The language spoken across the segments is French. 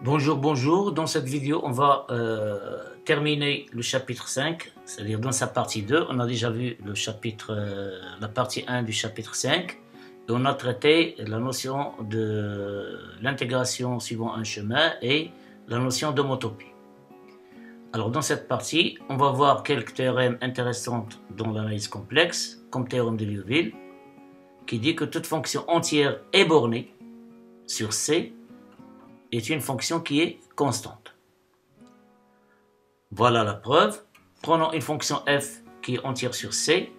Bonjour, bonjour. Dans cette vidéo, on va terminer le chapitre 5, c'est-à-dire dans sa partie 2. On a déjà vu le chapitre, la partie 1 du chapitre 5 et on a traité la notion de l'intégration suivant un chemin et la notion d'homotopie. Alors dans cette partie, on va voir quelques théorèmes intéressants dans l'analyse complexe, comme théorème de Liouville, qui dit que toute fonction entière est bornée sur C est une fonction qui est constante. Voilà la preuve. Prenons une fonction f qui est entière sur C.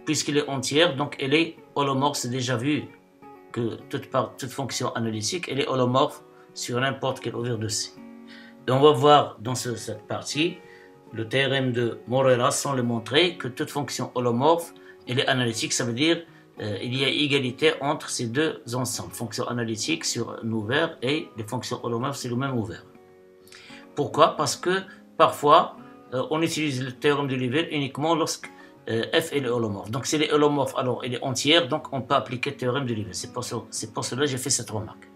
Puisqu'elle est entière, donc elle est holomorphe. C'est déjà vu que toute fonction analytique, elle est holomorphe sur n'importe quel ouvert de C. Et on va voir dans cette partie le théorème de Morera sans le montrer que toute fonction holomorphe, elle est analytique. Ça veut dire il y a égalité entre ces deux ensembles, fonctions analytiques sur un ouvert et les fonctions holomorphes sur le même ouvert. Pourquoi? Parce que parfois, on utilise le théorème de Liouville uniquement lorsque f est holomorphe. Donc si elle est holomorphe, alors elle est entière, donc on peut appliquer le théorème de Liouville. C'est pour cela que j'ai fait cette remarque.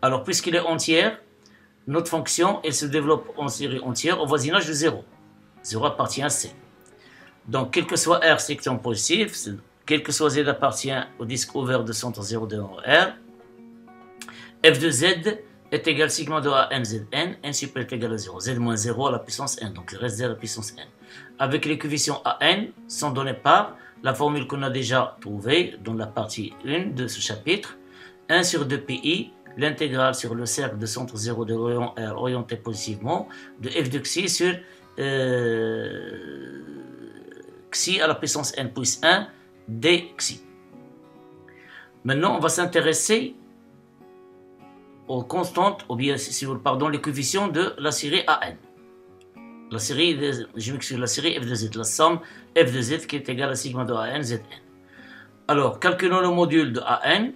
Alors puisqu'elle est entière, notre fonction, elle se développe en série entière au voisinage de 0. 0 appartient à C. Donc quel que soit R section positive, quel que soit Z appartient au disque ouvert de centre 0 de R, f de Z est égal sigma de AN Zn, n super est égal à 0, Z moins 0 à la puissance n, donc il reste Z à la puissance n. Avec les coefficients AN sont donnés par la formule qu'on a déjà trouvée dans la partie 1 de ce chapitre, 1 sur 2 pi, l'intégrale sur le cercle de centre 0 de rayon R orienté positivement, de f de xi sur xi à la puissance n plus 1, dxi. Maintenant, on va s'intéresser aux constantes, ou bien, les coefficients de la série AN. La série, je m'excuse, la série f de z, la somme f de z qui est égale à sigma de AN Zn. Alors, calculons le module de AN.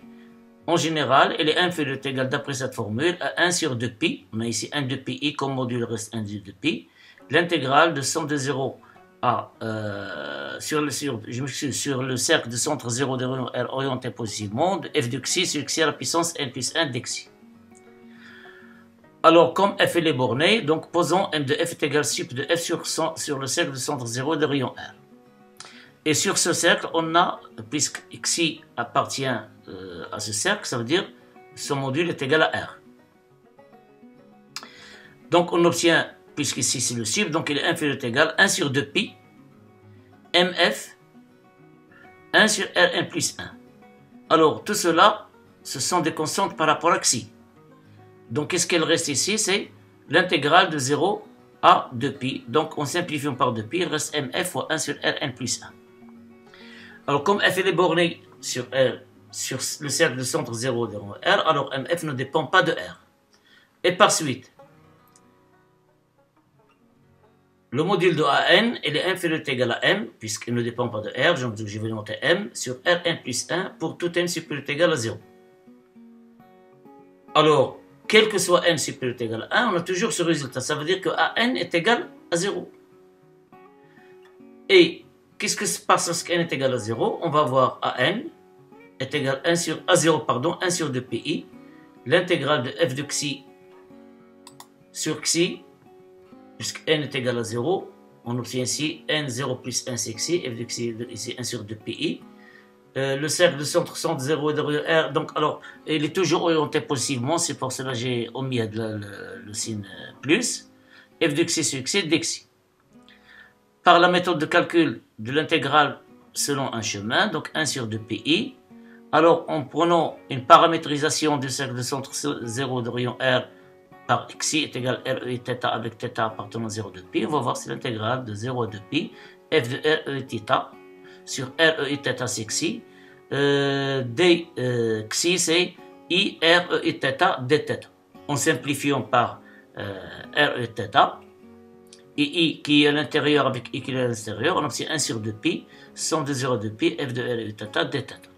En général, elle est inférieure ou égale, d'après cette formule, à 1 sur 2 pi. On a ici 1 de pi, comme module reste 1 de pi. L'intégrale de somme de 0 à sur le cercle de centre 0 de rayon R orienté positivement, de f de xi sur xi à la puissance n plus 1 dxi. Alors, comme f est bornée, donc posons m de f est égal sup de f sur le cercle de centre 0 de rayon R. Et sur ce cercle, on a, puisque xi appartient à ce cercle, ça veut dire son module est égal à R. Donc on obtient, puisqu'ici c'est le sup, donc il est inférieur ou égal à 1 sur 2 pi, mf, 1 sur Rn plus 1. Alors tout cela, ce sont des constantes par rapport à xi. Donc qu'est-ce qu'il reste ici? C'est l'intégrale de 0 à 2 pi. Donc en simplifiant par 2 pi, il reste mf fois 1 sur Rn plus 1. Alors comme f est borné sur le cercle de centre 0 de R, alors mf ne dépend pas de R. Et par suite, le module de AN, il est inférieur ou égal à m, puisqu'il ne dépend pas de R, donc je vais noter m, sur Rn plus 1 pour tout n supérieur ou égal à 0. Alors, quel que soit n supérieur ou égal à 1, on a toujours ce résultat. Ça veut dire que AN est égal à 0. Et qu'est-ce que se passe lorsque n est égal à 0? On va voir AN est égal à 1 sur 2 pi, l'intégrale de f de xi sur xi, puisque n est égal à 0, on obtient ici n0 plus 1 c'est xi, f de xi ici 1 sur 2 pi. Le cercle de centre 0 et de R, donc alors, il est toujours orienté positivement, c'est pour cela que j'ai omis le signe plus, f de xi sur xi dxi. Par la méthode de calcul de l'intégrale selon un chemin, donc 1 sur 2 pi, alors en prenant une paramétrisation du cercle de centre 0 de rayon R par xi est égal à RE θ avec θ appartenant à 0 de pi, on va voir c'est l'intégrale de 0 à 2 pi, f de RE θ sur RE θ c'est xi, d xi c'est I RE θ dθ. En simplifiant par RE θ, et I qui est à l'intérieur avec I qui est à l'extérieur, on obtient 1 sur 2 pi, somme de 0 à 2 pi, f de RE θ dθ.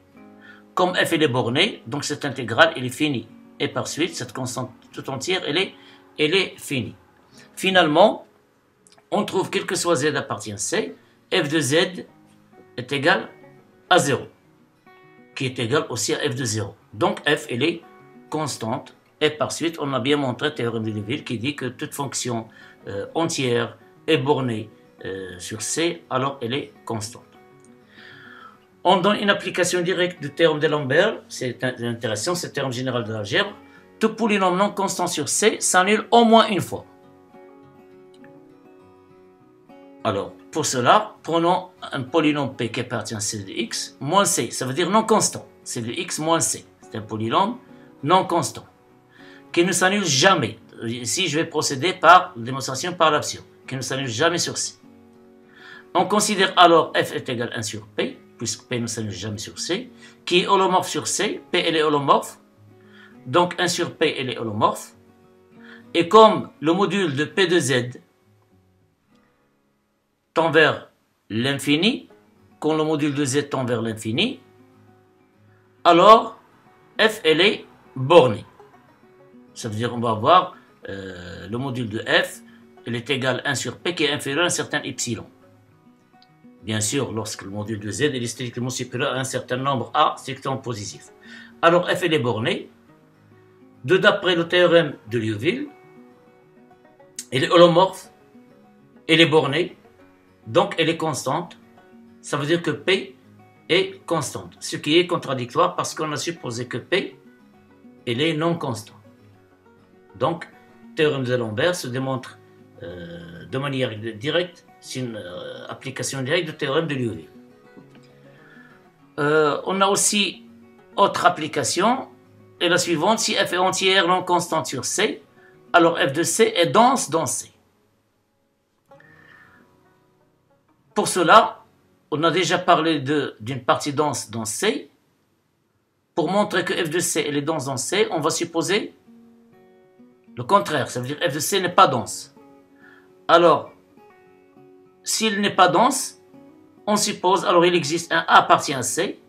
Comme f est borné, donc cette intégrale elle est finie. Et par suite, cette constante tout entière, elle est finie. Finalement, on trouve quel que soit z appartient à C, f de z est égal à 0, qui est égal aussi à f de 0. Donc f, elle est constante Et par suite, on a bien montré le théorème de Liouville qui dit que toute fonction entière est bornée sur C, alors elle est constante. On donne une application directe du théorème de Lambert, c'est intéressant, c'est le théorème général de l'algèbre. Tout polynôme non constant sur C s'annule au moins une fois. Alors, pour cela, prenons un polynôme P qui appartient à C de x moins C, ça veut dire non constant. C de x moins C, c'est un polynôme non constant, qui ne s'annule jamais. Ici, je vais procéder par démonstration par l'absurde, qui ne s'annule jamais sur C. On considère alors f est égal à 1 sur P, puisque P ne s'annule jamais sur C, qui est holomorphe sur C, P elle est holomorphe, donc 1 sur P elle est holomorphe, et comme le module de P de Z tend vers l'infini, quand le module de Z tend vers l'infini, alors f elle est bornée. Ça veut dire qu'on va avoir le module de f, elle est égal à 1 sur P qui est inférieur à un certain epsilon. Bien sûr, lorsque le module de Z est strictement supérieur à un certain nombre A strictement positif. Alors f elle est bornée. D'après le théorème de Liouville, elle est holomorphe, elle est bornée, donc elle est constante. Ça veut dire que P est constante, ce qui est contradictoire parce qu'on a supposé que P elle est non constante. Donc, le théorème de Lambert se démontre de manière directe, c'est une application directe du théorème de Liouville. On a aussi autre application, et la suivante, si f est entière non constante sur C, alors f de C est dense dans C. Pour cela, on a déjà parlé d'une partie dense dans C. Pour montrer que f de C elle est dense dans C, on va supposer le contraire, ça veut dire f de C n'est pas dense. Alors, s'il n'est pas dense, on suppose, alors il existe un A appartient à C,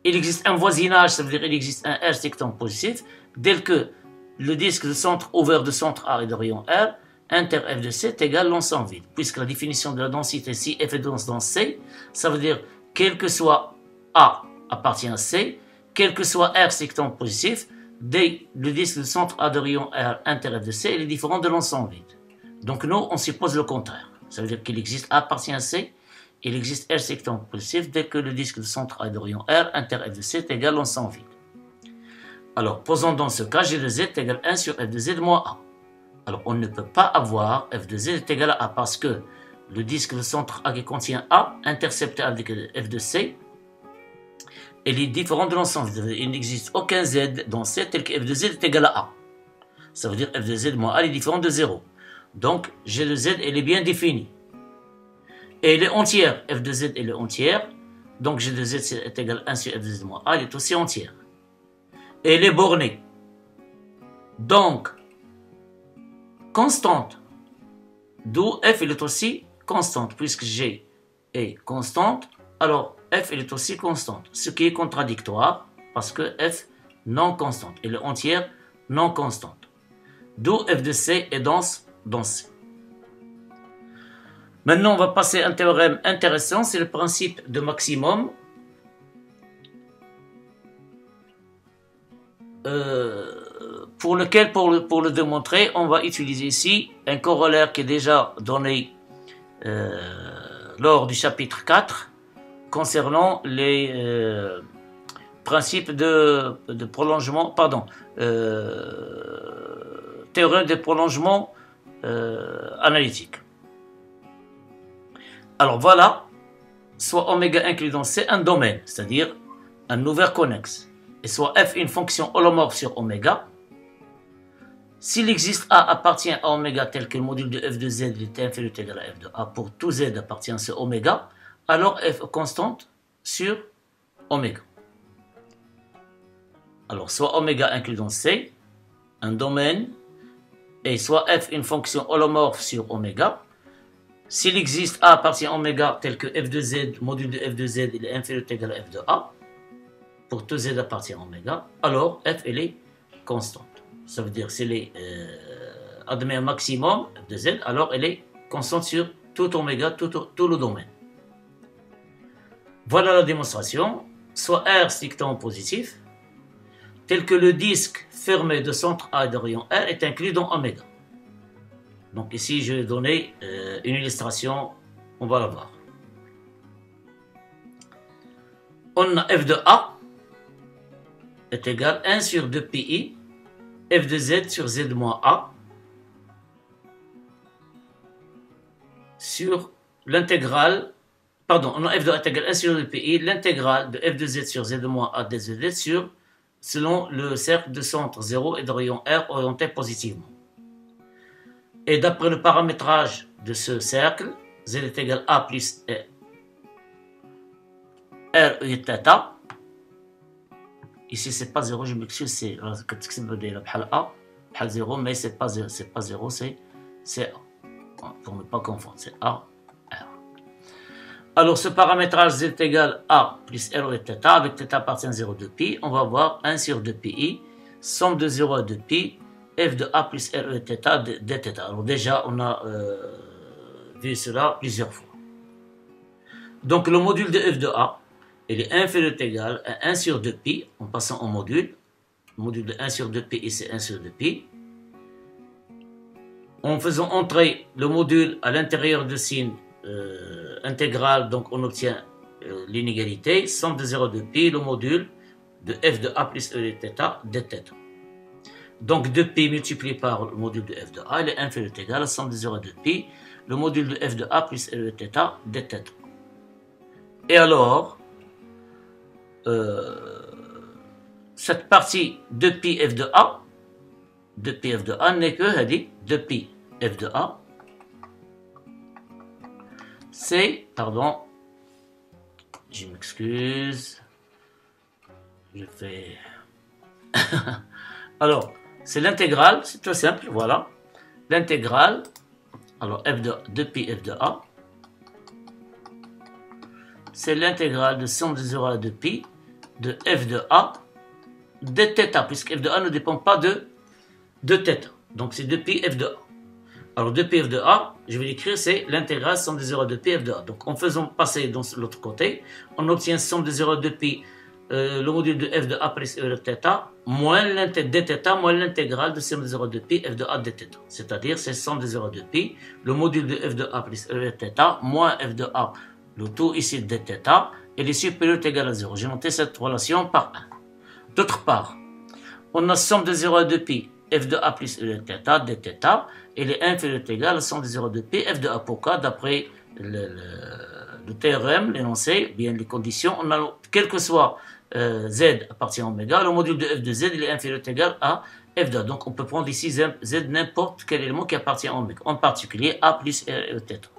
il existe un voisinage, ça veut dire il existe un R strictement positif, dès que le disque de centre ouvert de centre A et de rayon R, inter f de C est égal à l'ensemble vide, puisque la définition de la densité, si f est dense dans C, ça veut dire quel que soit A appartient à C, quel que soit R strictement positif, dès le disque de centre A de rayon R, inter f de C, il est différent de l'ensemble vide. Donc nous, on suppose le contraire. Ça veut dire qu'il existe A appartient à C, il existe R strictement positif dès que le disque de centre A de rayon R, inter f de C est égal à l'ensemble vide. Alors, posons dans ce cas, G de Z est égal à 1 sur f de Z moins A. Alors, on ne peut pas avoir f de Z est égal à A parce que le disque de centre A qui contient A, intercepté avec f de C, il est différent de l'ensemble. Il n'existe aucun Z dans C tel que f de Z est égal à A. Ça veut dire f de Z moins A est différent de 0. Donc, G de Z, elle est bien définie. Et elle est entière. F de Z, elle est entière. Donc, G de Z est égal à 1 sur f de Z moins A, elle est aussi entière. Et elle est bornée. Donc, constante. D'où f, elle est aussi constante. Puisque G est constante, alors f, elle est aussi constante. Ce qui est contradictoire, parce que f non constante. Elle est entière, non constante. D'où f de C est dense dans C. Maintenant, on va passer à un théorème intéressant, c'est le principe de maximum. Pour lequel, pour le démontrer, on va utiliser ici un corollaire qui est déjà donné lors du chapitre 4 concernant les principes de prolongement, théorème de prolongement analytique. Alors voilà, soit oméga inclus dans C un domaine, c'est-à-dire un ouvert connexe, et soit f une fonction holomorphe sur oméga. S'il existe A appartient à oméga tel que le module de f de Z est inférieur ou égal à f de A pour tout Z appartient à ce oméga, alors f est constante sur oméga. Alors soit oméga inclus dans C, un domaine, et soit f une fonction holomorphe sur oméga. S'il existe A appartient à oméga tel que f de Z, module de f de Z il est inférieur ou égal à f de A, pour tout Z appartient à oméga, alors f elle est constante. Ça veut dire si elle admet un maximum f de Z, alors elle est constante sur tout oméga, tout le domaine. Voilà la démonstration. Soit R strictement positif, tel que le disque fermé de centre A et de rayon R est inclus dans oméga. Donc ici, je vais donner une illustration, on va la voir. On a f de A est égal à 1 sur 2 pi f de z sur z moins A sur l'intégrale, pardon, on a f de A est égal à 1 sur 2 pi, l'intégrale de f de z sur z moins A dz sur, selon le cercle de centre 0 et de rayon R orienté positivement. Et d'après le paramétrage de ce cercle, z est égal à A plus R et θ. Ici, c'est pas 0, je m'excuse, c'est A, 0, mais c'est pas 0, c'est A. Pour ne pas confondre, c'est A, R. Alors, ce paramétrage z est égal à A plus R et θ, avec θ appartient à 0 de pi, on va avoir 1 sur 2 pi, somme de 0 à 2 pi, f de A plus R et θ dθ. Alors déjà, on a vu cela plusieurs fois. Donc, le module de f de A, il est inférieur ou égal à 1 sur 2 pi, en passant au module. Le module de 1 sur 2 pi, c'est 1 sur 2 pi. En faisant entrer le module à l'intérieur de signe intégral, donc on obtient l'inégalité, somme de 0 de pi, le module de f de A plus E de θ dθ. Donc 2pi multiplié par le module de f de A, il est inférieur ou égal à somme de 0 de pi, le module de f de A plus E de θ dθ. Et alors, cette partie 2pi f de A, 2pi f de A n'est que 2pi f de A, c'est, pardon, je m'excuse, je fais, alors, c'est l'intégrale, c'est tout simple, voilà, l'intégrale, alors f de 2pi f de A, c'est l'intégrale de somme de 0 à 2pi de f de A dθ, puisque f de A ne dépend pas de θ. Donc c'est 2pi f de A. Alors 2pi f de A, je vais l'écrire, c'est l'intégrale somme de 0 à 2pi f de A. Donc en faisant passer dans l'autre côté, on obtient somme de 0 à 2pi, le module de f de A plus E de θ, moins dθ, moins l'intégrale de somme de 0 à 2pi f de A dθ. C'est-à-dire c'est somme de 0 à 2pi, le module de f de A plus E de θ, moins f de A, le tout ici de dθ, et est supérieur ou égal à 0. J'ai noté cette relation par 1. D'autre part, on a somme de 0 à 2pi f de A plus E de θ dθ, et est inférieur ou égal à somme de 0 à 2pi f de A. Pourquoi? D'après le théorème, l'énoncé, bien les conditions, on a, quel que soit z appartient à oméga, le module de f de z il est inférieur ou égal à f de A. Donc on peut prendre ici z n'importe quel élément qui appartient à oméga, en particulier A plus R et θ.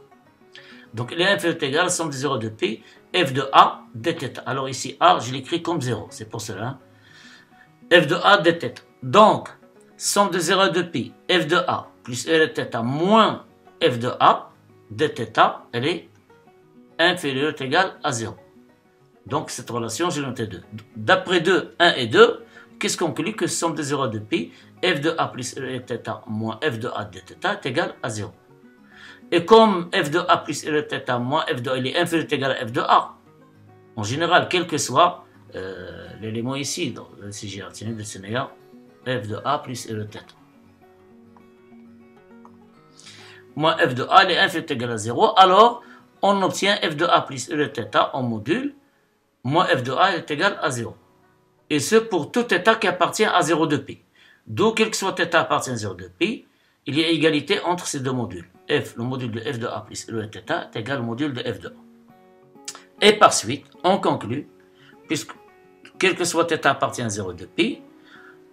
Donc il est inférieur ou égal à somme de 0 de pi f de A dθ. Alors ici A, je l'écris comme 0, c'est pour cela. F de A dθ. Donc, somme de 0 de pi f de A plus R de θ moins f de A dθ, elle est inférieure ou égale à 0. Donc cette relation, j'ai noté 2. D'après 2, 1 et 2, qu'est-ce qu'on conclut? Que somme de 0 de pi f de A plus R de θ moins f de A dθ est égal à 0. Et comme f de A plus R de θ moins f de A il est inférieur ou égal à f de A, en général, quel que soit l'élément ici, donc, si j'ai retenu de Sénéa, f de A plus R de θ. Moins f de A il est inférieur ou égal à 0, alors on obtient f de A plus R de θ en module, moins f de A est égal à 0. Et ce pour tout θ qui appartient à 0 de pi. D'où, quel que soit θ appartient à 0 de pi, il y a égalité entre ces deux modules. F, le module de f de A plus R de θ est égal au module de f de A. Et par suite, on conclut, puisque quel que soit θ appartient à 0 de pi,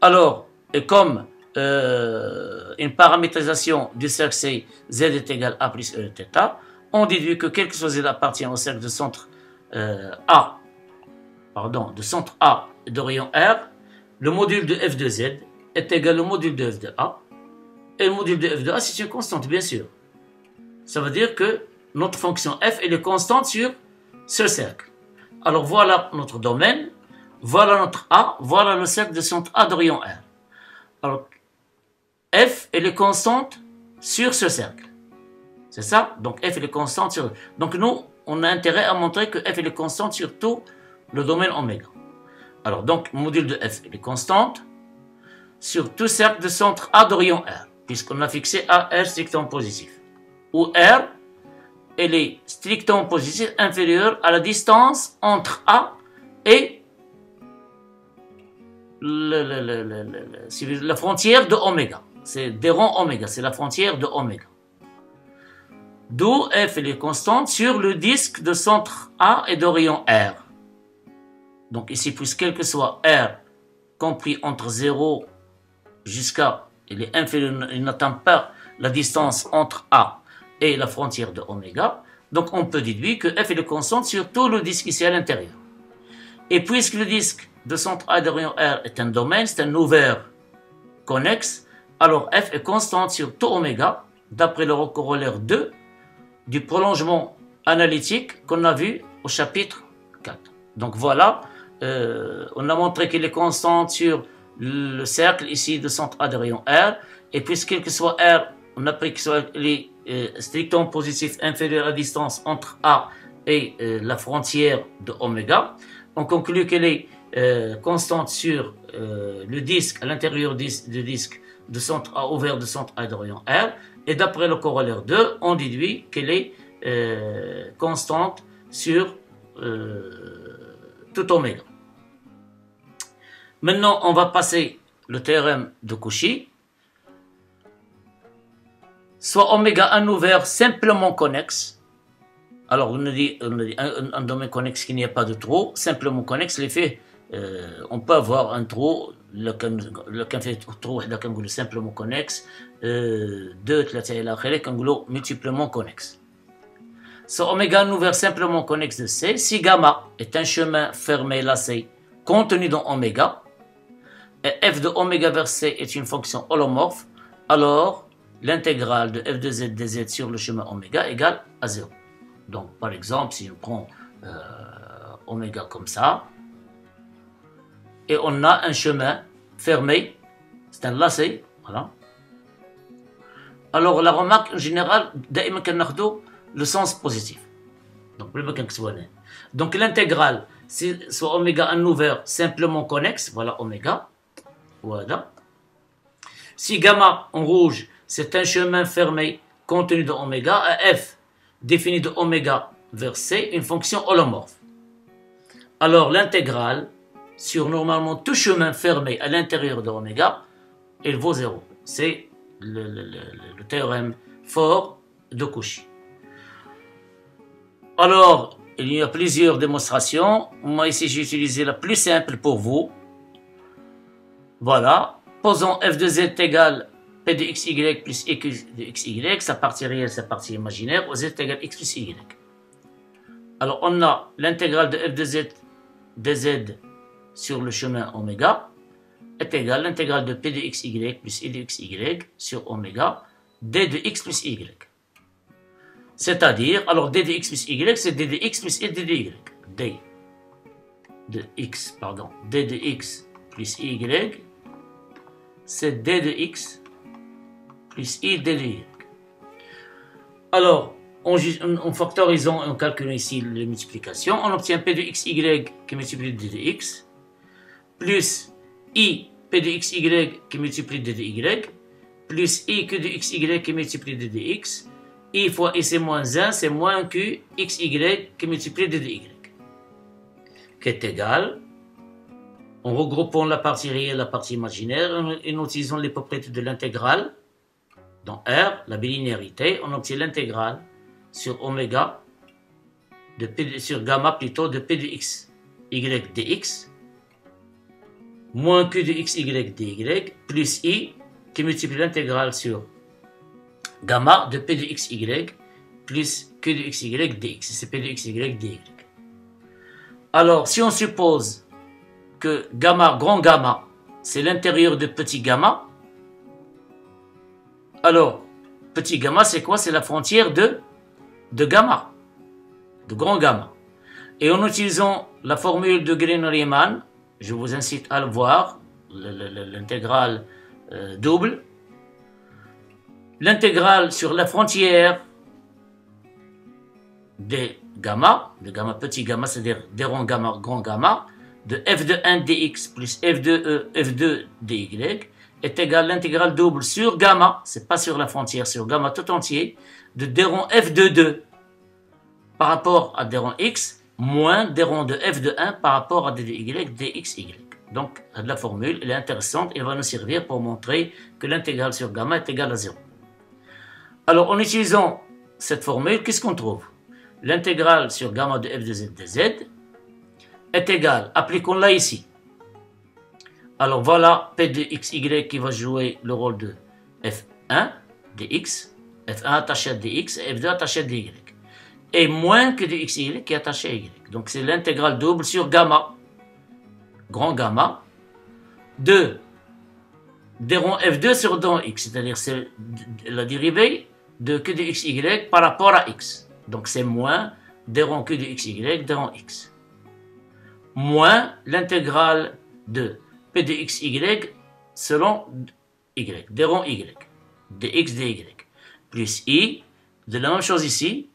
alors, et comme une paramétrisation du cercle c'est z est égal à plus E de θ, on déduit que quel que soit z appartient au cercle de centre A, de centre A de rayon R, le module de f de z est égal au module de f de A, et le module de f de A c'est une constante, bien sûr. Ça veut dire que notre fonction f elle est constante sur ce cercle. Alors voilà notre domaine, voilà notre A, voilà le cercle de centre A de rayon R. Alors, f elle est constante sur ce cercle. C'est ça? Donc f elle est constante sur... Donc nous, on a intérêt à montrer que f elle est constante sur tout le domaine oméga. Alors, donc, module de f, il est constante sur tout cercle de centre A de rayon R, puisqu'on a fixé AR strictement positif, où R, elle est strictement positive inférieure à la distance entre A et la frontière de oméga. C'est des rangs oméga, c'est la frontière de oméga. D'où f elle est constante sur le disque de centre A et de rayon R. Donc ici, puisque quel que soit R compris entre 0 jusqu'à, il est inférieur, il n'atteint pas la distance entre A et la frontière de oméga, donc on peut déduire que f est constante sur tout le disque ici à l'intérieur. Et puisque le disque de centre A de rayon R est un domaine, c'est un ouvert connexe, alors f est constante sur tout oméga, d'après le corollaire 2 du prolongement analytique qu'on a vu au chapitre 4. Donc voilà, on a montré qu'il est constante sur le cercle ici de centre A de rayon R, et puisque quel que soit R, on a pris que soit les strictement positif inférieur à la distance entre A et la frontière de oméga, on conclut qu'elle est constante sur le disque, à l'intérieur du disque de centre A ouvert de centre A de rayon R, et d'après le corollaire 2, on déduit qu'elle est constante sur tout oméga. Maintenant, on va passer le théorème de Cauchy. Soit oméga 1 ouvert simplement connexe. Alors, on a dit un domaine connexe qui n'y a pas de trou, simplement connexe, l'effet, on peut avoir un trou, le fait trou, simplement connexe, 2, 3 إلى آخره, كنقولوا multiplement connexe. Soit oméga 1 ouvert simplement connexe de C, si gamma est un chemin fermé lacé contenu dans oméga, et f de oméga vers C est une fonction holomorphe, alors l'intégrale de f de z dz sur le chemin oméga égale à 0. Donc, par exemple, si on prend oméga comme ça, et on a un chemin fermé, c'est un lacet, voilà. Alors, la remarque en général, le sens positif. Donc, l'intégrale, soit oméga 1 ouvert simplement connexe, voilà oméga, voilà. Si gamma en rouge, c'est un chemin fermé contenu de oméga, à f défini de oméga vers c, une fonction holomorphe. Alors l'intégrale sur normalement tout chemin fermé à l'intérieur de oméga, elle vaut 0. C'est le théorème fort de Cauchy. Alors, il y a plusieurs démonstrations. Moi ici j'ai utilisé la plus simple pour vous. Voilà. Posons f de z égale p de xy plus e de xy, sa partie réelle, sa partie imaginaire, au z égale x plus y. Alors on a l'intégrale de f de z dz sur le chemin oméga est égale l'intégrale de p de xy plus e de xy sur oméga d de x plus y. C'est-à-dire, alors d de x plus y, c'est d de x plus e de y. D de x, pardon, d de x plus y, c'est d de x plus i d de y. Alors, en factorisant et en calculant ici les multiplications, on obtient p de xy qui multiplie d de x, plus i p de xy qui multiplie d de y, plus i q de xy qui multiplie d de x, i fois i c'est moins 1, c'est moins q xy qui multiplie d de y, qui est égal, en regroupant la partie réelle et la partie imaginaire, et en utilisant les propriétés de l'intégrale, dans R, la bilinéarité, on obtient l'intégrale sur oméga, sur gamma plutôt, de p de x, y dx, moins q de x, y dy, plus i, qui multiplie l'intégrale sur gamma de p de x, y, plus q de x, y dx. C'est p de x, y dy. Alors, si on suppose que gamma, grand gamma, c'est l'intérieur de petit gamma, alors, petit gamma, c'est quoi? C'est la frontière de gamma, de grand gamma. Et en utilisant la formule de Green-Riemann, je vous incite à le voir, l'intégrale double, l'intégrale sur la frontière des gamma, de gamma petit gamma, c'est-à-dire des rangs gamma, grand gamma, de f de 1 dx plus f de e f2 dy est égal à l'intégrale double sur gamma, c'est pas sur la frontière, sur gamma tout entier, de d rond f de 2 par rapport à d rond x, moins d rond de f de 1 par rapport à d de y, dxy. Donc, la formule, elle est intéressante et va nous servir pour montrer que l'intégrale sur gamma est égale à 0. Alors, en utilisant cette formule, qu'est-ce qu'on trouve? L'intégrale sur gamma de f de z dz est égale, appliquons-la ici. Alors voilà P de xy qui va jouer le rôle de f1 dx, f1 attaché à dx et f2 attaché à dy. Et moins que de xy qui est attaché à y. Donc c'est l'intégrale double sur gamma, grand gamma, de d rond f2 sur d rond x, c'est-à-dire c'est la dérivée de q de xy par rapport à x. Donc c'est moins d rond q de xy d rond x. Moins l'intégrale de p de xy selon y, d rond y, dx dy, plus i, de la même chose ici.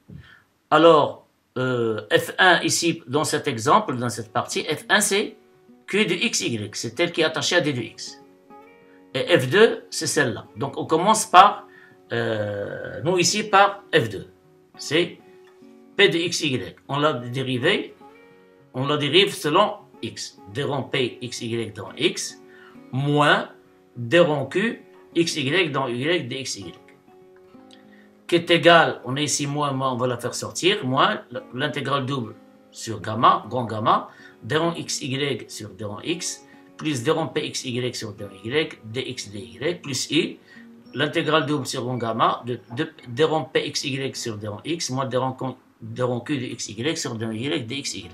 Alors, f1 ici, dans cet exemple, dans cette partie, f1 c'est q de xy, c'est elle qui est attachée à d de x. Et f2, c'est celle-là. Donc on commence par, nous ici, par f2. C'est p de xy. On l'a dérivé, on la dérive selon x. D rond p xy dans x, moins d rond q xy dans y dxy. Qui est égal, on est ici moins, on va la faire sortir, moins l'intégrale double sur gamma, grand gamma, d rond xy sur d rond x, plus d rond p xy sur d rond y, dx dy, plus i, l'intégrale double sur grand gamma, de d rond p xy sur d rond x, moins d rond q de xy sur d rond y dxy.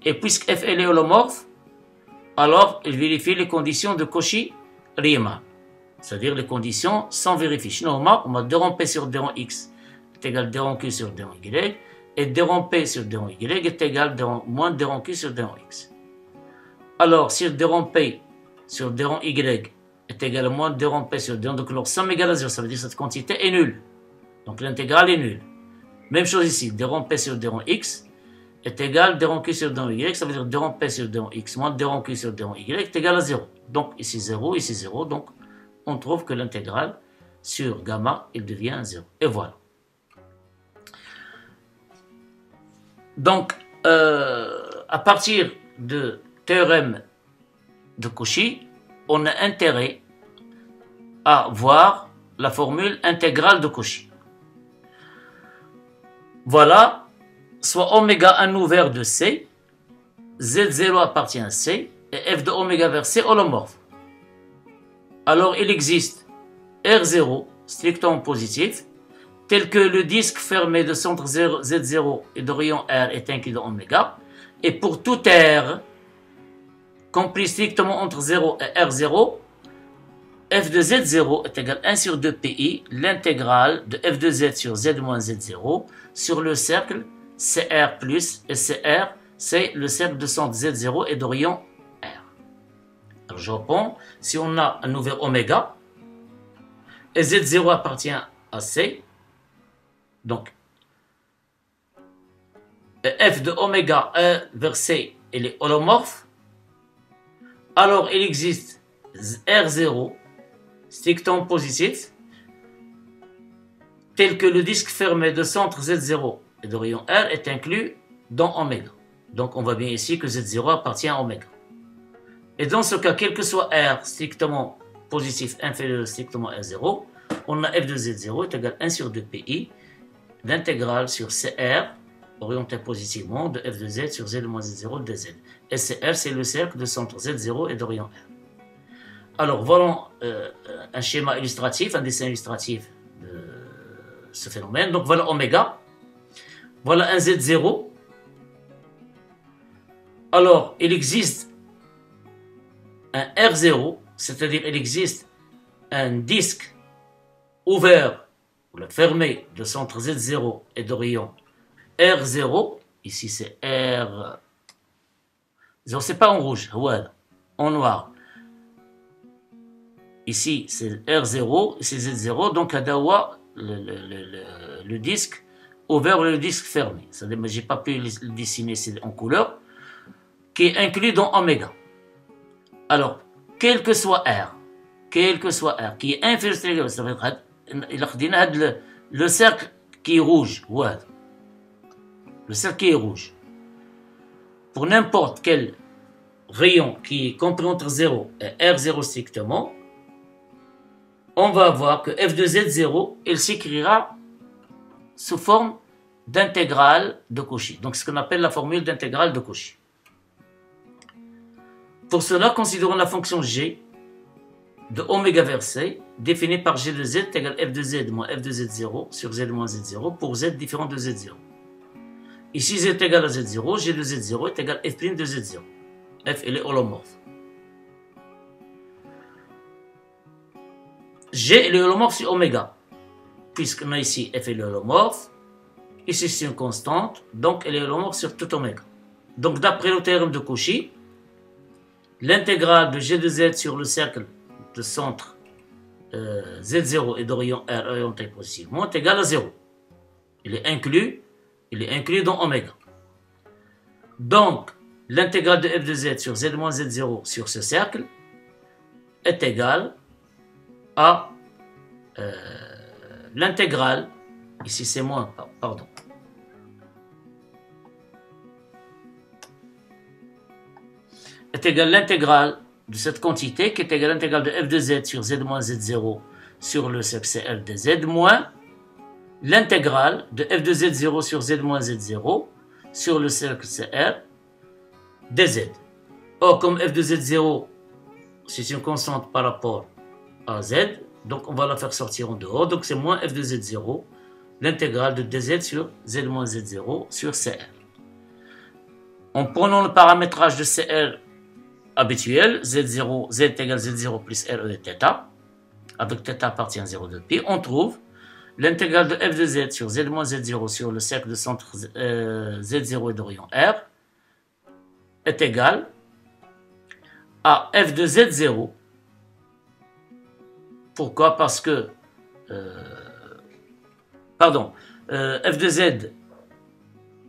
Et puisque f est holomorphe, alors il vérifie les conditions de Cauchy-Riemann, c'est-à-dire les conditions sans vérifier. Normalement, on a d rond p sur d rond x est égal à d rond q sur d rond y, et d rond p sur d rond y est égal à moins d rond q sur d rond x. Alors, si d rond p sur d rond y est égal à moins d rond p sur d rond, donc leur somme égale à 0, ça veut dire que cette quantité est nulle. Donc l'intégrale est nulle. Même chose ici, d rond p sur d rond x est égal à d rond q sur d rond y, ça veut dire d rond p sur d rond x moins d rond q sur d rond y est égal à 0. Donc ici 0, ici 0, donc on trouve que l'intégrale sur gamma, il devient 0. Et voilà. Donc, à partir de théorème de Cauchy, on a intérêt à voir la formule intégrale de Cauchy. Voilà, soit oméga 1 ouvert de C, Z0 appartient à C, et f de oméga vers C holomorphe. Alors il existe R0 strictement positif, tel que le disque fermé de centre Z0 et de rayon R est inclus dans oméga, et pour tout R compris strictement entre 0 et R0, f de Z0 est égal à 1 sur 2 pi, l'intégrale de f de Z sur Z moins Z0 sur le cercle CR plus, et CR c'est le cercle de centre Z0 et de rayon R. Alors je reprends, si on a un ouvert oméga, et Z0 appartient à C, donc f de oméga 1 vers C, il est holomorphe, alors il existe R0 strictement positif, tel que le disque fermé de centre Z0 et de rayon R est inclus dans oméga. Donc on voit bien ici que Z0 appartient à oméga. Et dans ce cas, quel que soit R strictement positif inférieur strictement à R0, on a f de Z0 est égal à 1 sur 2 pi, l'intégrale sur CR, orienté positivement, de f de Z sur Z moins Z0 dz. Et CR, c'est le cercle de centre Z0 et de rayon R. Alors, voilà un schéma illustratif, un dessin illustratif de ce phénomène. Donc, voilà oméga. Voilà un Z0. Alors, il existe un R0, c'est-à-dire il existe un disque ouvert ou fermé de centre Z0 et de rayon R0. Ici, c'est R0, c'est pas en rouge, en noir. Ici, c'est R0, ici Z0, donc Adawa, le disque ouvert ou le disque fermé. Je n'ai pas pu le dessiner en couleur. qui est inclus dans oméga. Alors, quel que soit R, qui est inférieur, ça veut dire le cercle qui est rouge, ouais. Le cercle qui est rouge. Pour n'importe quel rayon qui est compris entre 0 et R0 strictement, on va voir que f de z0, il s'écrira sous forme d'intégrale de Cauchy. Donc, ce qu'on appelle la formule d'intégrale de Cauchy. Pour cela, considérons la fonction g de oméga vers c, définie par g de z est égal à f de z moins f de z0 sur z moins z0 pour z différent de z0. Ici, z est égal à z0, g de z0 est égal à f' de z0. F, elle est holomorphe. G est holomorphe sur oméga, puisqu'on a ici f est holomorphe, ici c'est une constante, donc elle est holomorphe sur tout oméga. Donc d'après le théorème de Cauchy, l'intégrale de g de z sur le cercle de centre z0 et d'orion r orienté positivement est égal à 0. Il est inclus dans oméga. Donc l'intégrale de f de z sur z moins z0 sur ce cercle est égale à l'intégrale, ici c'est moins, pardon, est égale à l'intégrale de cette quantité qui est égale à l'intégrale de f de z sur z moins z0 sur le cercle CR de z moins l'intégrale de f de z0 sur z moins z0 sur le cercle CR dz. Or, comme f de z0 c'est une constante par rapport à z, donc on va la faire sortir en dehors, donc c'est moins f de z0, l'intégrale de dz sur z moins z0 sur CR. En prenant le paramétrage de CR habituel, z0, z est égal à z0 plus r de θ, avec θ appartient à 0 de pi, on trouve l'intégrale de f de z sur z moins z0 sur le cercle de centre z0 et d'orion r est égale à f de z0. Pourquoi? Parce que f de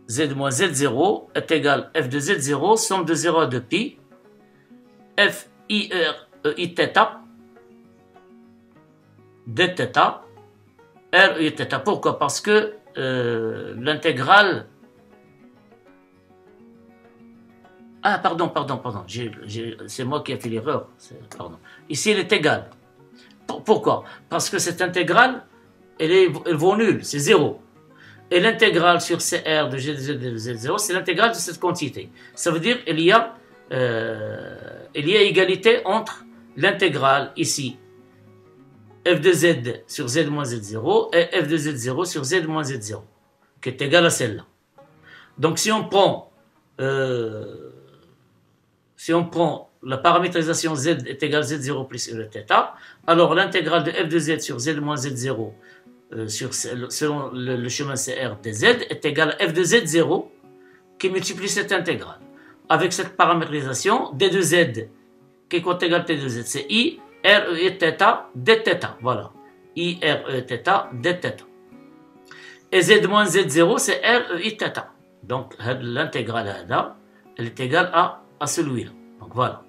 z moins z0 est égal à f de z0 somme de 0 à 2 pi f i r e i θ dθ r e i θ. Pourquoi? Parce que l'intégrale... Ah, pardon, c'est moi qui ai fait l'erreur. Ici, elle est égale. Pourquoi? Parce que cette intégrale, elle vaut nul, c'est 0. Et l'intégrale sur CR de G de Z0, c'est l'intégrale de cette quantité. Ça veut dire qu'il y a égalité entre l'intégrale ici, f de z sur z moins z0 et f de z0 sur z moins z0, qui est égale à celle-là. Donc si on prend la paramétrisation z est égale à z0 plus e θ, alors l'intégrale de f de z sur z moins z0 selon le chemin CR dz est égale à f de z0 qui multiplie cette intégrale. Avec cette paramétrisation, d de z qui est égal à t de z, c'est i r e θ dθ. Voilà, i r e θ dθ. Et z moins z0 c'est r e θ. Donc l'intégrale elle est égale à celui-là. Donc voilà,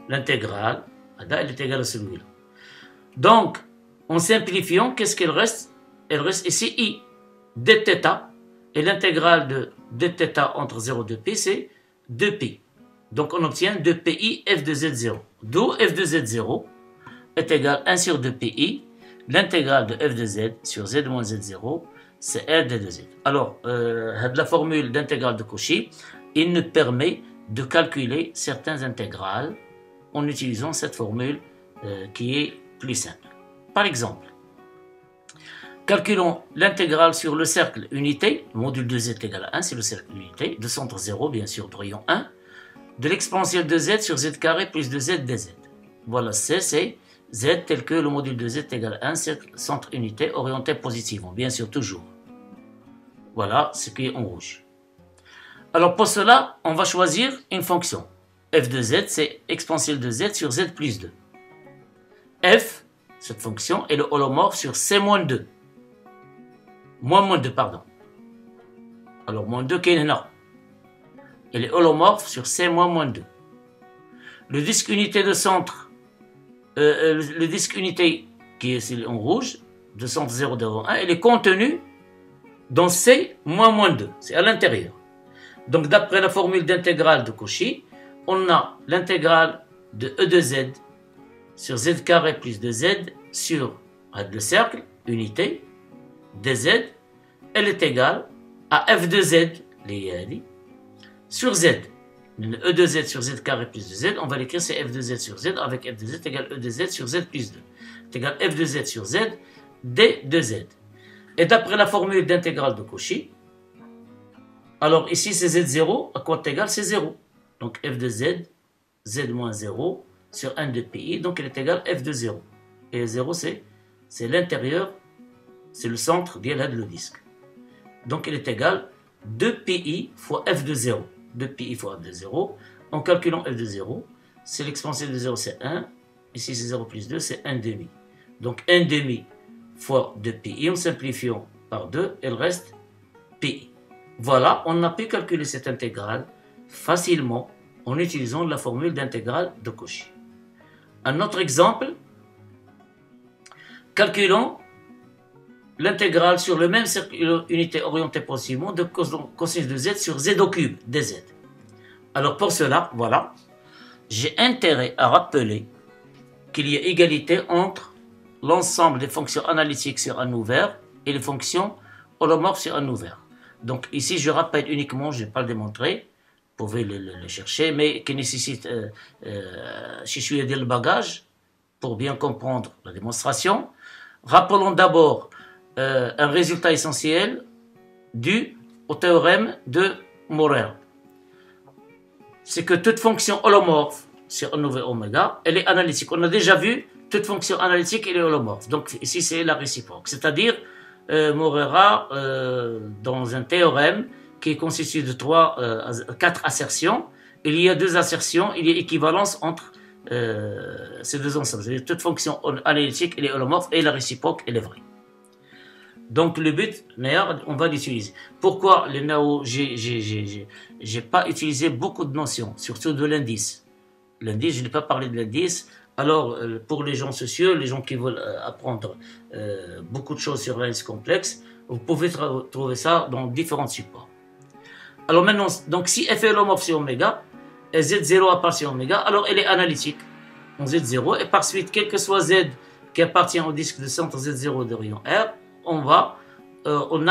l'intégrale elle est égale à celui-là. Donc en simplifiant, qu'est-ce qu'il reste? Il reste ici i dθ et l'intégrale de dθ entre 0 et 2π c'est 2π. Donc on obtient 2πi f de z0. D'où f de z0 est égal à 1 sur 2πi, l'intégrale de f de z sur z moins z0, c'est r d de z. Alors, la formule d'intégrale de Cauchy, il nous permet de calculer certaines intégrales en utilisant cette formule qui est plus simple. Par exemple, calculons l'intégrale sur le cercle unité, le module de z est égal à 1, c'est le cercle unité, de centre 0, bien sûr, de rayon 1, de l'exponentielle de z sur z carré plus de z dz. Voilà, c'est z tel que le module de z est égal à 1, centre unité orienté positivement, bien sûr, toujours. Voilà ce qui est en rouge. Alors pour cela, on va choisir une fonction. f de z, c'est exponentielle de z sur z plus 2. F, cette fonction, est le holomorphe sur c-2. Moins 2, pardon. Alors, moins 2 qui est là. elle est holomorphe sur C moins 2. Le disque unité de centre, le disque unité qui est en rouge, de centre 0 devant 1, elle est contenue dans C moins 2, c'est à l'intérieur. Donc d'après la formule d'intégrale de Cauchy, on a l'intégrale de E de Z sur Z carré plus 2Z sur le cercle, unité, dz, elle est égale à F de Z, sur Z. E de Z sur Z carré plus 2Z, on va l'écrire c'est F de Z sur Z, avec F de Z égale E de Z sur Z plus 2. C'est égal F de Z sur Z, D de Z. Et d'après la formule d'intégrale de Cauchy, alors ici c'est Z0, à quoi est égal? C'est 0. Donc F de Z, Z moins 0, sur 1 de pi, donc elle est égale F de 0. Et 0 c'est l'intérieur, c'est le centre de le disque. Donc elle est égale 2pi fois F de 0. 2pi fois F de 0. En calculant F de 0, c'est l'exponentielle de 0 c'est 1, ici c'est 0 plus 2, c'est 1 demi. Donc 1 demi fois 2pi, en simplifiant par 2, il reste pi. Voilà, on a pu calculer cette intégrale facilement en utilisant la formule d'intégrale de Cauchy. Un autre exemple, calculons l'intégrale sur le même cercle unité orientée positivement de cosinus de z sur z au cube dz. Alors pour cela, voilà, j'ai intérêt à rappeler qu'il y a égalité entre l'ensemble des fonctions analytiques sur un ouvert et les fonctions holomorphes sur un ouvert. Donc ici, je rappelle uniquement, je ne vais pas le démontrer, vous pouvez le chercher, mais qui nécessite si je suis le bagage pour bien comprendre la démonstration. Rappelons d'abord un résultat essentiel dû au théorème de Morel. C'est que toute fonction holomorphe sur un ouvert oméga, elle est analytique. On a déjà vu toute fonction analytique, elle est holomorphe. Donc ici, c'est la réciproque. C'est-à-dire, Morera, dans un théorème qui est constitué de 4 assertions, il y a 2 assertions, il y a équivalence entre ces deux ensembles. C'est-à-dire toute fonction analytique, elle est holomorphe et la réciproque, elle est vraie. Donc le but, on va l'utiliser. Pourquoi le NAO, j'ai pas utilisé beaucoup de notions, surtout de l'indice. L'indice, je n'ai pas parlé de l'indice. Alors, pour les gens sociaux, les gens qui veulent apprendre beaucoup de choses sur l'indice complexe, vous pouvez trouver ça dans différents supports. Alors maintenant, donc si f est holomorphe sur oméga, et z0 appartient à oméga, alors elle est analytique en z0, et par suite, quel que soit z qui appartient au disque de centre z0 de rayon R, on a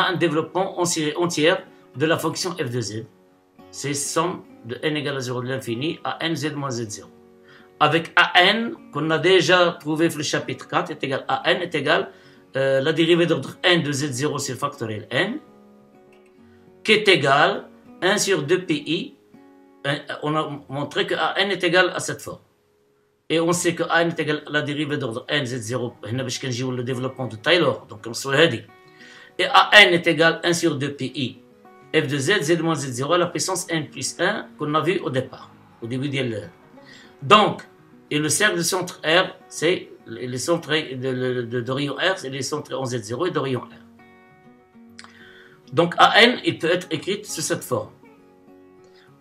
un développement entier de la fonction f de z. C'est somme de n égale à 0 de l'infini à n z moins z0. Avec an, qu'on a déjà trouvé dans le chapitre 4, est égal à n est égal la dérivée d'ordre n de z0 sur le factoriel n, qui est égal 1 sur 2pi. On a montré que an est égal à cette forme. Et on sait que an est égal à la dérivée d'ordre n z0, le développement de Taylor, donc on se l'a dit. Et an est égal 1 sur 2pi f de z, z moins z0 à la puissance n plus 1 qu'on a vu au départ, au début de l'heure. Donc, et le cercle de centre R, c'est les centres de rayon R, c'est les centres en Z0 et de rayon R. Donc, AN, il peut être écrit sous cette forme.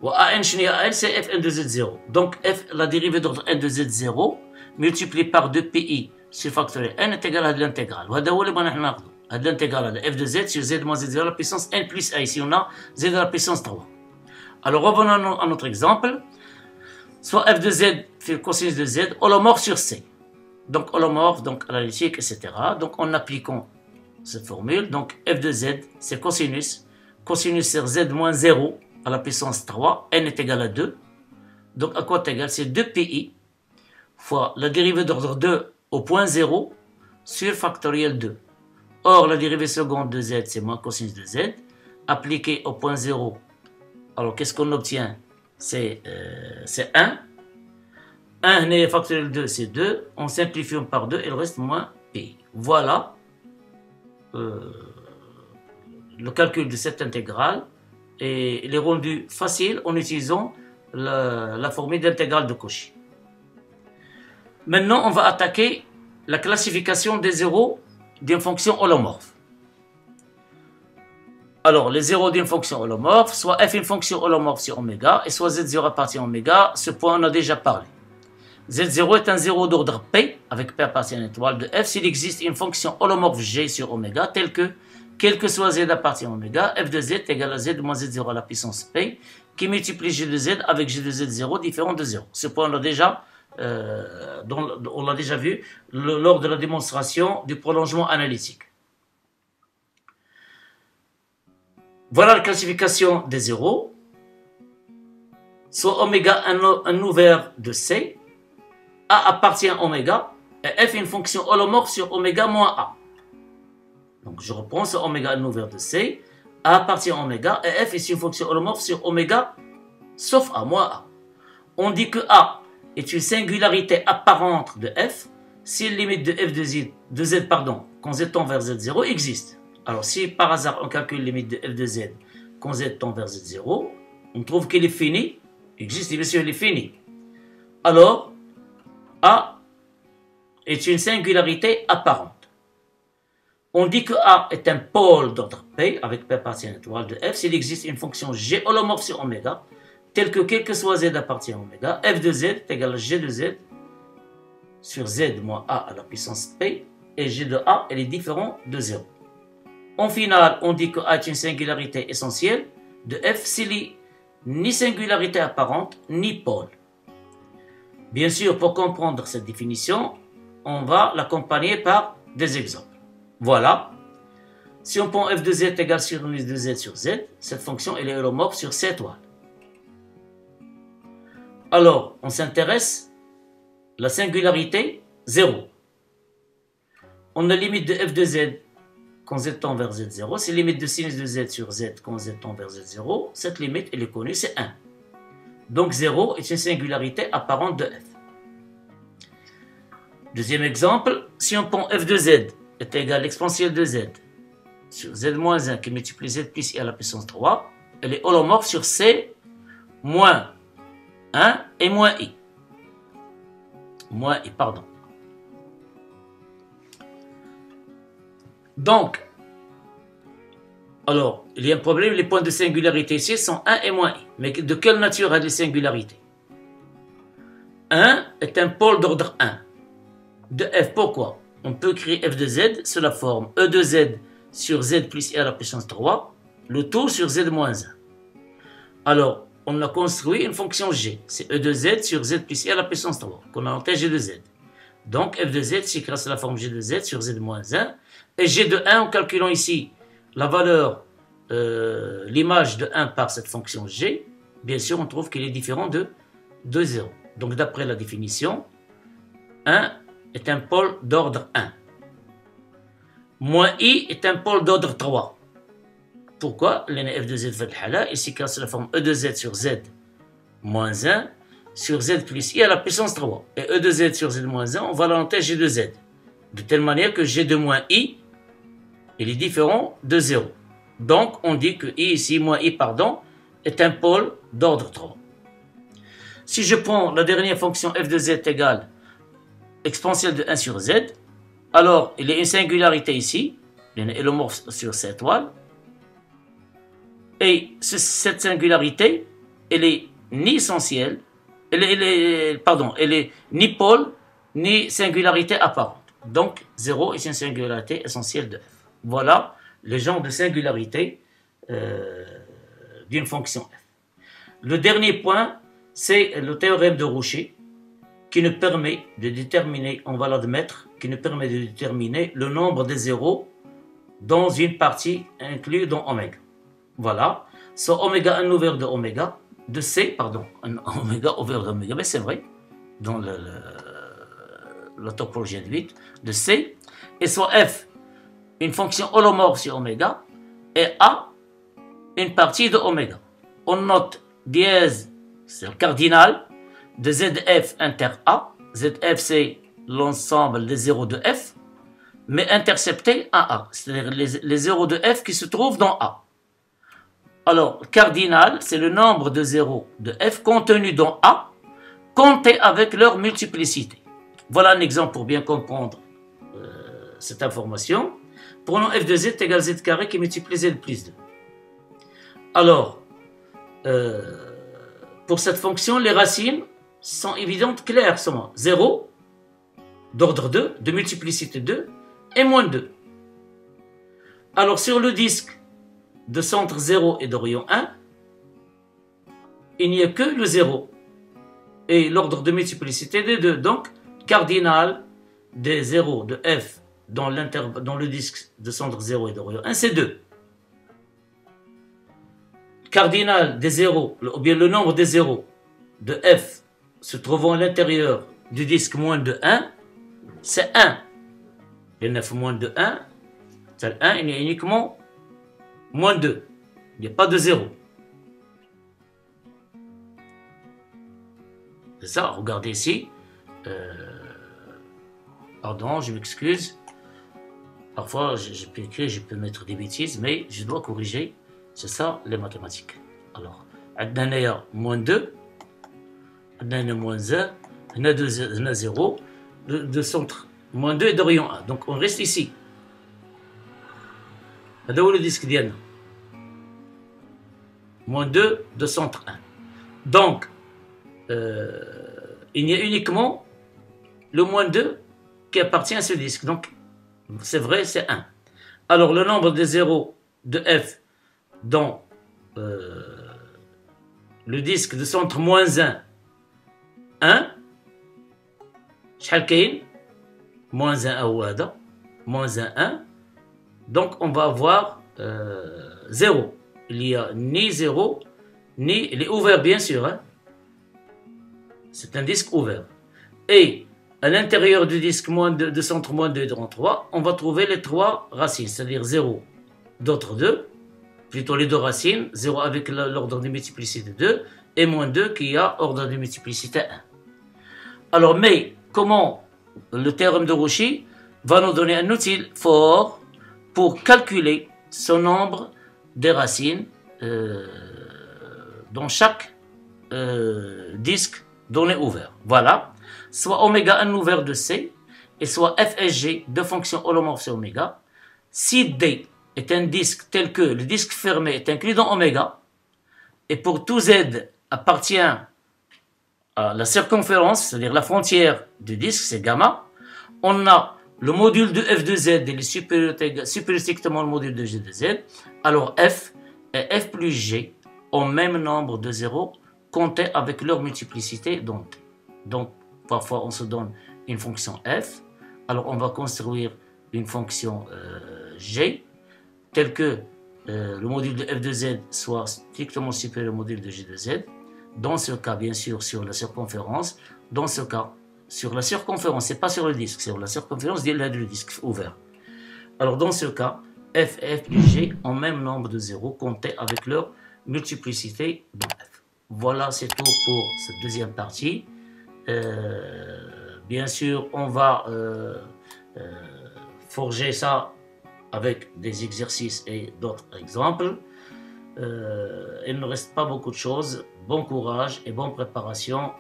Ou AN, c'est Fn de Z0. Donc, la dérivée d'ordre n de Z0 multipliée par 2pi sur factoriel n est égal à de l'intégrale. À de l'intégrale de f de z sur z moins z0 à la puissance n plus 1. Ici, on a z à la puissance 3. Alors, revenons à notre exemple. Soit f de z fait le cosinus de z, holomorphe sur c. Donc holomorphe, donc analytique, etc. Donc en appliquant cette formule, donc f de z, c'est cosinus. Cosinus sur z moins 0 à la puissance 3, n est égal à 2. Donc à quoi est égal? C'est 2pi fois la dérivée d'ordre 2 au point 0 sur factoriel 2. Or, la dérivée seconde de z, c'est moins cosinus de z. Appliqué au point 0, alors qu'est-ce qu'on obtient? C'est 1. 1 est factoriel 2, c'est 2. On simplifie par 2, il reste moins pi. Voilà le calcul de cette intégrale. Et il est rendu facile en utilisant la formule d'intégrale de Cauchy. Maintenant, on va attaquer la classification des zéros d'une fonction holomorphe. Alors, les zéros d'une fonction holomorphe, soit f une fonction holomorphe sur oméga, et soit z0 appartient à oméga. Ce point, on a déjà parlé. Z0 est un zéro d'ordre P, avec P appartient à une étoile de f, s'il existe une fonction holomorphe G sur oméga, telle que, quel que soit z appartient à oméga, f de z est égal à z moins z0 à la puissance P, qui multiplie g de z avec g de z0 différent de 0. Ce point, on l'a déjà vu lors de la démonstration du prolongement analytique. Voilà la classification des zéros. Soit oméga un ouvert de C, A appartient à oméga, et F est une fonction holomorphe sur oméga moins A. Donc je reprends ce oméga un ouvert de C, A appartient à oméga, et F est une fonction holomorphe sur oméga sauf A moins A. On dit que A est une singularité apparente de F si la limite de F de Z quand Z tend vers Z0 existe. Alors, si par hasard on calcule la limite de f de z quand z tend vers z0, on trouve qu'elle est finie, existe, bien sûr, elle est finie. Alors, A est une singularité apparente. On dit que A est un pôle d'ordre P, avec P appartient à une étoile de f, s'il existe une fonction G holomorphe sur oméga, telle que quel que soit Z appartient à oméga, f de z est égal à G de z sur z moins A à la puissance P, et G de A, elle est différente de 0. En final, on dit que A est une singularité essentielle de f s'il est ni singularité apparente, ni pôle. Bien sûr, pour comprendre cette définition, on va l'accompagner par des exemples. Voilà. Si on prend f de z égale sinus de z sur z, cette fonction elle est holomorphe sur C étoile. Alors, on s'intéresse à la singularité 0. On a limite de f de z quand z tend vers z0, c'est limite de sinus de z sur z quand z tend vers z0. Cette limite, elle est connue, c'est 1. Donc 0 est une singularité apparente de f. Deuxième exemple, si on prend f de z est égal à l'exponentielle de z sur z moins 1 qui multiplie z plus i à la puissance 3, elle est holomorphe sur c moins 1 et moins i. Moins i, pardon. Donc, alors, il y a un problème, les points de singularité ici sont 1 et moins i. Mais de quelle nature a les singularités? 1 est un pôle d'ordre 1 de f. Pourquoi? On peut créer f de z sous la forme e de z sur z plus i à la puissance 3, le tout sur z moins 1. Alors, on a construit une fonction g, c'est e de z sur z plus i à la puissance 3, qu'on a noté g de z. Donc, f de z s'écrit sous la forme g de z sur z moins 1, et g de 1, en calculant ici la valeur, l'image de 1 par cette fonction g, bien sûr, on trouve qu'il est différent de 0. Donc, d'après la définition, 1 est un pôle d'ordre 1. Moins i est un pôle d'ordre 3. Pourquoi? F de z fait le ici, c'est la forme e de z sur z moins 1 sur z plus i à la puissance 3. Et e de z sur z moins 1, on va la noter g de z. De telle manière que g de moins i, il est différent de 0. Donc, on dit que i ici, moins i, pardon, est un pôle d'ordre 3. Si je prends la dernière fonction f de z égale exponentielle de 1 sur z, alors il y a une singularité ici, il y a une holomorphe sur cette étoile, et cette singularité, elle est ni essentielle, elle est ni pôle, ni singularité apparente. Donc, 0 est une singularité essentielle de f. Voilà les genres de singularité d'une fonction f. Le dernier point, c'est le théorème de Rouchet, qui nous permet de déterminer, on va l'admettre, qui nous permet de déterminer le nombre des zéros dans une partie inclue dans oméga. Voilà, soit oméga 1 ouvert de oméga, de C, pardon, un oméga ouvert de oméga, mais c'est vrai, dans la topologie induite, de C, et soit F, une fonction holomorphe sur oméga, et A, une partie de oméga. On note dièse, c'est le cardinal, de ZF inter A. ZF, c'est l'ensemble des zéros de F, mais intercepté à A, c'est-à-dire les zéros de F qui se trouvent dans A. Alors, cardinal, c'est le nombre de zéros de F contenus dans A, comptés avec leur multiplicité. Voilà un exemple pour bien comprendre cette information. Prenons f de z égale z carré qui multiplie z plus 2. Alors, pour cette fonction, les racines sont évidentes, claires, sont 0, d'ordre 2, de multiplicité 2, et moins 2. Alors, sur le disque de centre 0 et d'orion 1, il n'y a que le 0 et l'ordre de multiplicité des 2. Donc, cardinal des 0 de f dans le disque de centre 0 et d'orion 1, c'est 2. Cardinal des 0, ou bien le nombre des 0 de f se trouvant à l'intérieur du disque moins de 1, c'est 1. Les 9 moins de 1, c'est 1, il y a uniquement moins 2. Il n'y a pas de 0. C'est ça, regardez ici. Pardon, je m'excuse. Parfois, je peux écrire, je peux mettre des bêtises, mais je dois corriger. C'est ça, les mathématiques. Alors, on a moins 2, on a moins 1, on a 0, de centre moins 2 et d'orion 1. Donc, on reste ici. هذا هو le disque ديالنا. Moins 2 de centre 1. Donc, il y a uniquement le moins 2 qui appartient à ce disque. Donc, c'est vrai, c'est 1. Alors, le nombre de 0 de f dans le disque de centre moins 1, 1. شحال كاين moins 1 هو هذا moins 1 1. Donc on va avoir 0. Il y a ni 0 ni, il est ouvert bien sûr, hein? C'est un disque ouvert, et à l'intérieur du disque de centre moins 2 et de rang 3, on va trouver les 3 racines, c'est-à-dire 0 d'autre 2, plutôt les 2 racines, 0 avec l'ordre de multiplicité 2, et moins 2 qui a ordre de multiplicité 1. Alors, mais comment le théorème de Rouchy va nous donner un outil fort pour calculer ce nombre des racines dans chaque disque donné ouvert. Voilà, soit oméga 1 ouvert de C, et soit FSG de fonction holomorphe sur oméga. Si D est un disque tel que le disque fermé est inclus dans oméga, et pour tout Z appartient à la circonférence, c'est-à-dire la frontière du disque, c'est gamma, on a le module de f de z, il est supérieur strictement au module de g de z, alors f et f plus g ont même nombre de zéros comptés avec leur multiplicité dans t. Donc, parfois on se donne une fonction f, alors on va construire une fonction g, telle que le module de f de z soit strictement supérieur au module de g de z. Dans ce cas, bien sûr, sur la circonférence. Dans ce cas, sur la circonférence, c'est pas sur le disque, c'est sur la circonférence du disque ouvert. Alors, dans ce cas, f et f plus g ont même nombre de zéros comptés avec leur multiplicité dans f. Voilà, c'est tout pour cette deuxième partie. Bien sûr, on va forger ça avec des exercices et d'autres exemples. Il ne reste pas beaucoup de choses. Bon courage et bonne préparation.